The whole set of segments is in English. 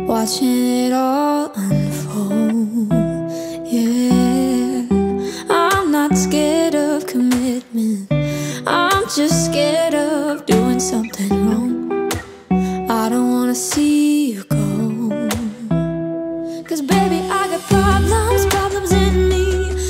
Watching it all unfold, yeah. I'm not scared of commitment, I'm just scared of doing something wrong. I don't wanna see you go, 'cause baby I got problems in me.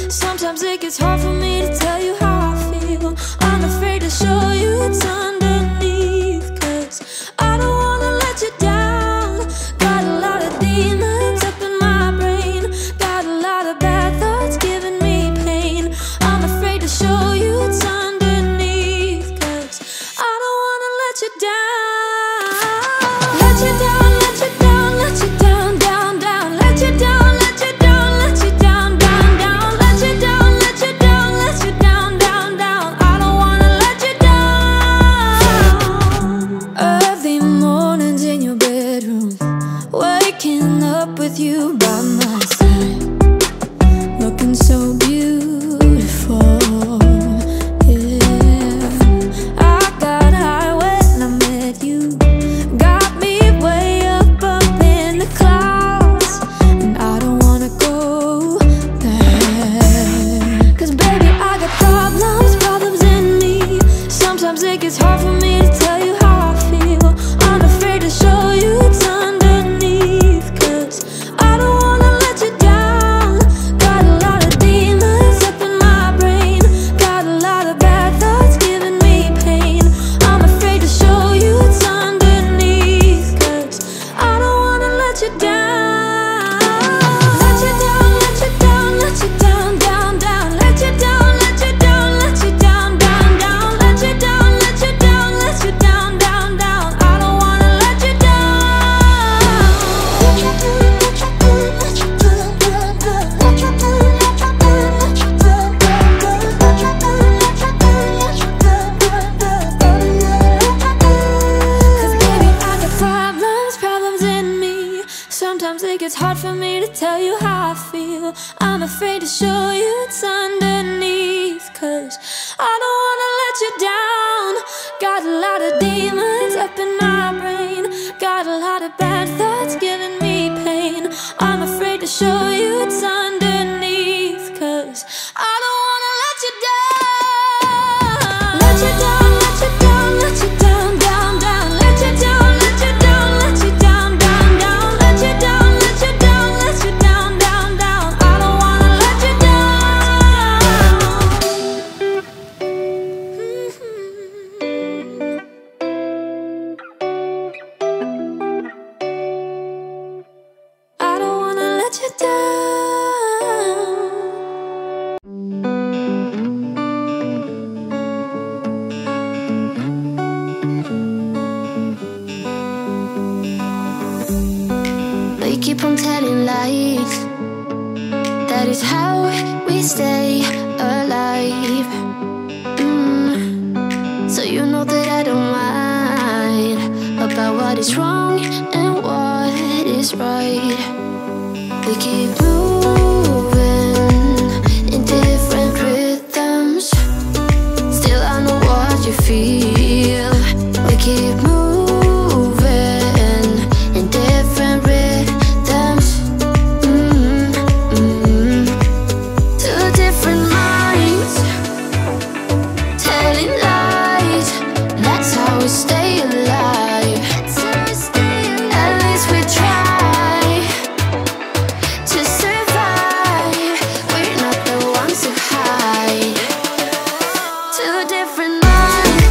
Sometimes it gets hard for me to tell you how I feel. I'm afraid to show you it's underneath, 'cause I don't wanna let you down. Got a lot of demons up in my brain, got a lot of bad thoughts giving me pain. I'm afraid to show you it's underneath, 'cause I don't wanna let you down. Let you down, let you down, let you down, down, down. Let you down, let you down, let you down, down, down. Let you down, let you down, let you down, down, down. I don't wanna let you down. Early mornings in your bedroom, waking up with you by my side, looking so beautiful, yeah. I got high when I met you, got me way up in the clouds, and I don't wanna go there, 'cause baby I got problems in me. Sometimes it gets hard for me to tell you how I feel. I'm afraid to show you it's underneath, 'cause I don't wanna let you down. Got a lot of demons up in my brain, got a lot of bad thoughts giving me pain. I'm afraid to show you it's underneath, 'cause I don't wanna let you down. Let you down, let you down, let you down, down, down. Let you down, let you down, let you down, down, down. Let you down, let you down, let you down, down, down. I don't wanna let you down. Let you down, let you down, let you down, down, down. Let you down, let you down, let you down, down, down. Let you down, let you down, let you down, down, down. I don't wanna let you down. 'Cause baby I got problems in me. Sometimes it gets hard for me to tell you how I feel. I'm afraid to show you it's underneath, 'cause I don't wanna let you down. Got a lot of demons up in my brain, got a lot of bad thoughts giving me pain. I'm afraid to show you it's underneath, 'cause I don't wanna let you down. Let you down, let you down, let you down, down, down. Let you down, let you down, let you down, down, down. Let you down, let you down, let you down, down, down. I don't wanna let you down. I don't wanna let you down. We keep on telling lies, that is how we stay alive. So you know that I don't mind about what is wrong and what is right. We keep moving in different rhythms, still I know what you feel. We keep moving in different rhythms, two different minds telling lies. That's how we stay alive. At least we try to survive. We're not the ones who hide. Two different minds.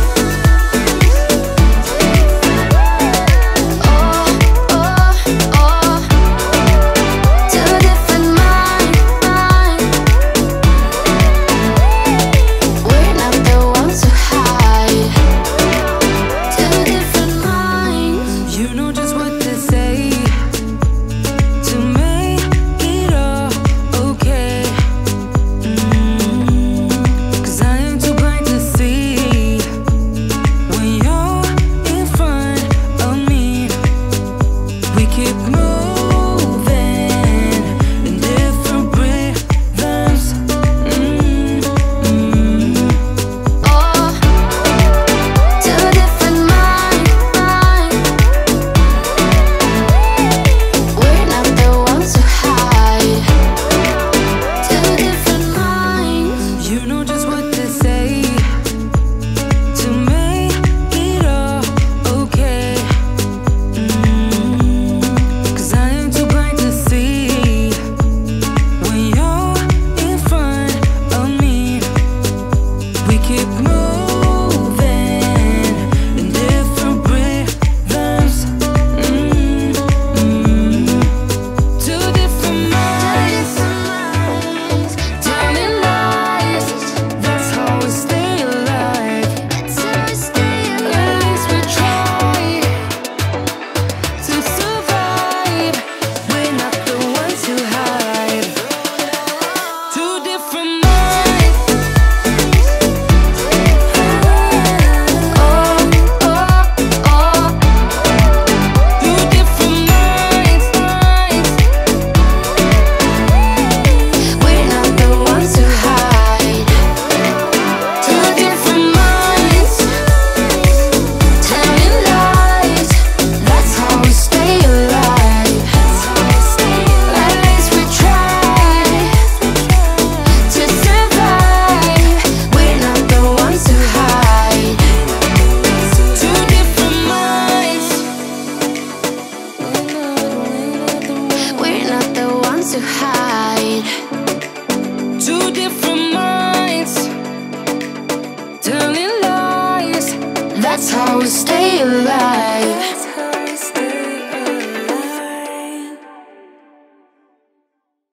that's how we stay alive.